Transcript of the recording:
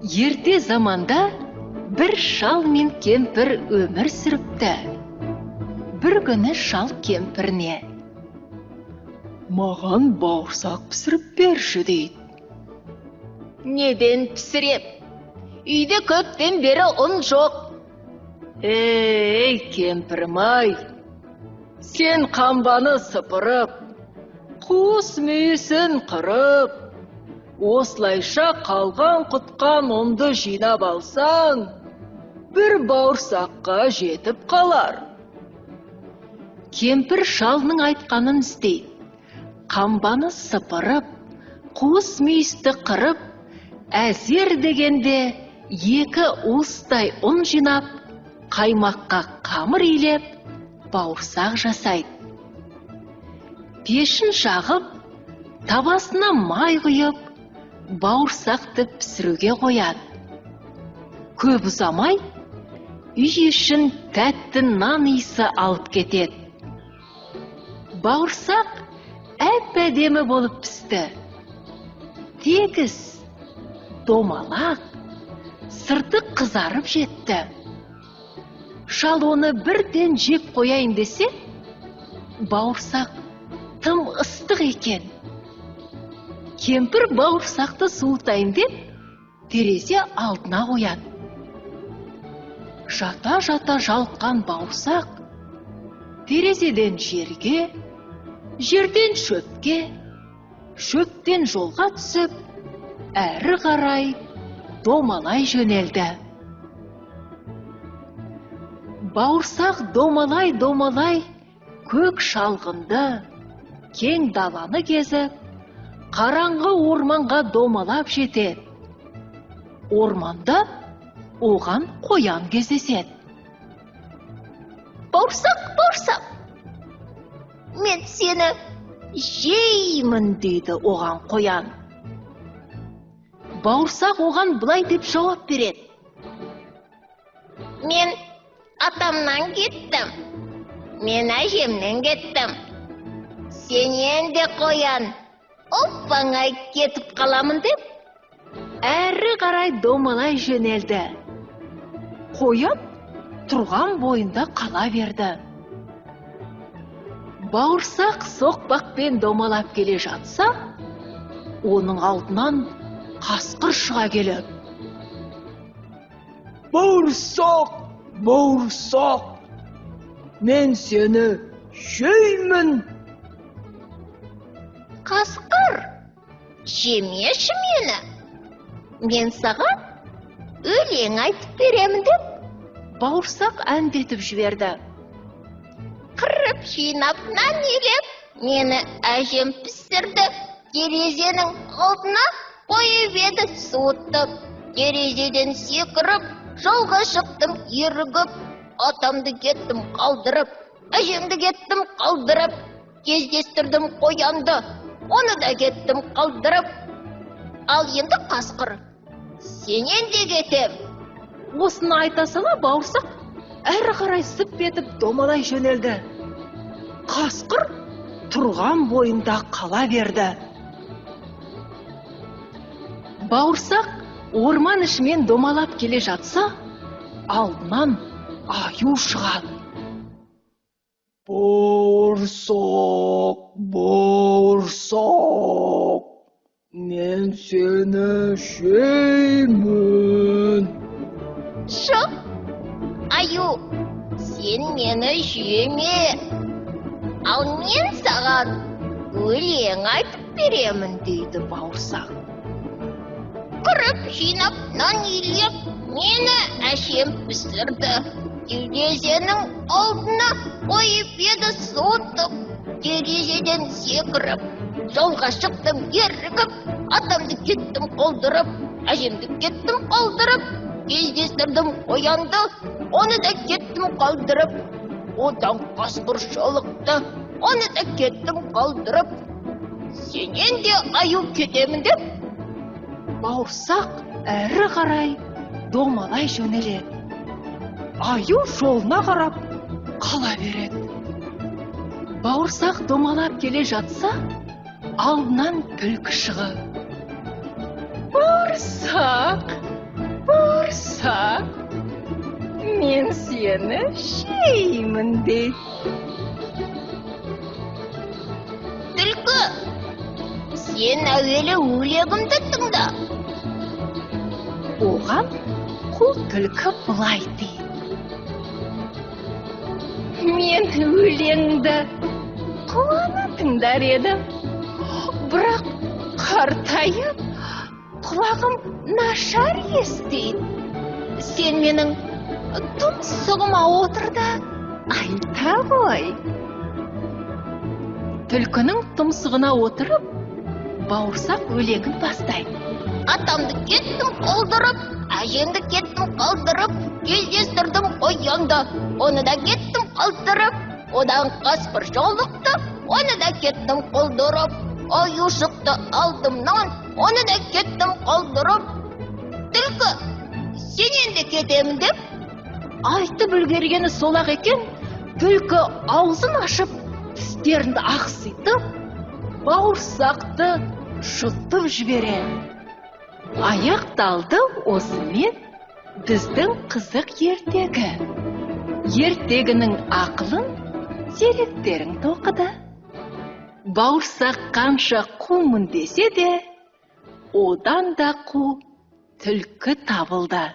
Ерте заманда бір шал мен кемпір өмір сүріпті. Бір күні шал кемпіріне: «Маған бауырсақ пісіріп берші» дейді. «Неден пісіреп? Үйде көптен бері ұн жоқ». «Ей, кемпірім-ай, сен қамбаны сыпырып, қуыс мүйісін қырып, осылайша қалған құтқан ұнды жинап алсаң, бір бауырсаққа жетіп қалар». Кемпір шалның айтқанын істейді. Қамбаны сыпырып, қуыс мүйісті қырып, әзер дегенде 2 уыстай ұн жинап, қаймаққа қамыр илеп, бауырсақ жасайды. Пешін жағып, табасына май құйып, бауырсақты пісіруге қояды. Көп ұзамай, үй ішін тәтті нан иісі алып кетеді. Бауырсақ әп-әдемі болып пісті. Тегіс, домалақ, сырты қызарып жетті. Шал оны бірден жеп қояйын десе, бауырсақ тым ыстық екен. Кемпір бауырсақты суытайын деп, терезе алдына қояды. Жата-жата жалыққан бауырсақ терезеден жерге, жерден шөпке, шөптен жолға түсіп, әрі қарай домалай жөнелді. Бауырсақ домалай көк шалғынды, кең даланы кезіп, қараңғы орманға домалап жетеді. Орманда оған қоян кездеседі. «Бауырсақ, мен сені жеймін» дейді оған қоян. Бауырсақ оған былай деп жауап береді: «Мен атамнан кеттім, мен әжемнен кеттім. Сенен де қоян, оппаңа кетіп қаламын» деп, әрі қарай домалай жөнелді. Қоян тұрған бойында қала берді. Бауырсақ соқпақпен домалап келе жатса, оның алдынан қасқыр шыға келіп: «Бауырсақ, мен сені жеймін». «Қасқыр, жемеші мені, мен саған өлең айтып беремін» деп, бауырсақ әндетіп жіберді: «Қырып жинап нан илеп, мені әжем пісірді, терезенің алдына қойып еді суытып. Терезеден секіріп, жолға шықтым ерігіп, атамды кеттім қалдырып, әжемді кеттім қалдырып, кездестірдім қоянды, оны да кеттім қалдырып. Ал енді қасқыр, сенен де кетем». Осыны айта сала бауырсақ әрі қарай зып етіп домалай жөнелді. Қасқыр тұрған бойында қала берді. Бауырсақ орман ішімен домалап келе жатса, алдынан аю шығады. «Бауырсақ, мен сені жеймін». «Жоқ, аю, сен мені жеме, ал мен саған өлең айтып беремін» дейді бауырсақ. «Қырып жинап нан илеп, мені әжем пісірді, терезенің алдына қойып еді суытып. Терезеден секіріп, жолға шықтым ерігіп, атамды кеттім қалдырып, әжемді кеттім қалдырып, кездестірдім қоянды, оны да кеттім қалдырып. Одан қасқыр жолықты, оны да кеттім қалдырып. Сенен де аю кетемін» деп, бауырсақ әрі қарай домалай жөнеледі. Аю жолына қарап қала береді. Бауырсақ домалап келе жатса, алдынан түлкі шығып: Бауырсақ, бауырсақ, мен сені жеймін дейді. Түлкі, сен әуелі өлегімді тыңда. Оған қу түлкі былай дейді. Мен өлеңді қуана тыңдар едім, бірақ қартайып, құлағым нашар естиді. Сен менің тұмсығыма отыр да айта ғой. Түлкінің тұмсығына отырып, бауырсақ өлеңін бастайды. Атамды кеттім қалдырып, әжемді кеттім қалдырып, кездестірдім қоянды, оны да кеттім қалдырып, одан қасқыр жолықты, оны да кеттім қалдырып, аю шықты алдымнан, оны да кеттім қалдырып. Түлкі, сен енді кетемін деп? Айтып үлгергені сол-ақ екен, түлкі аузын ашып, тістерінді ақситып, бауырсақты жұтып жібереді. Аяқталды осымен біздің қызық ертегі. Ертегінің ақылын зеректерің тоқыды. Бауырсақ қанша қумын десе де, одан да қу түлкі табылды.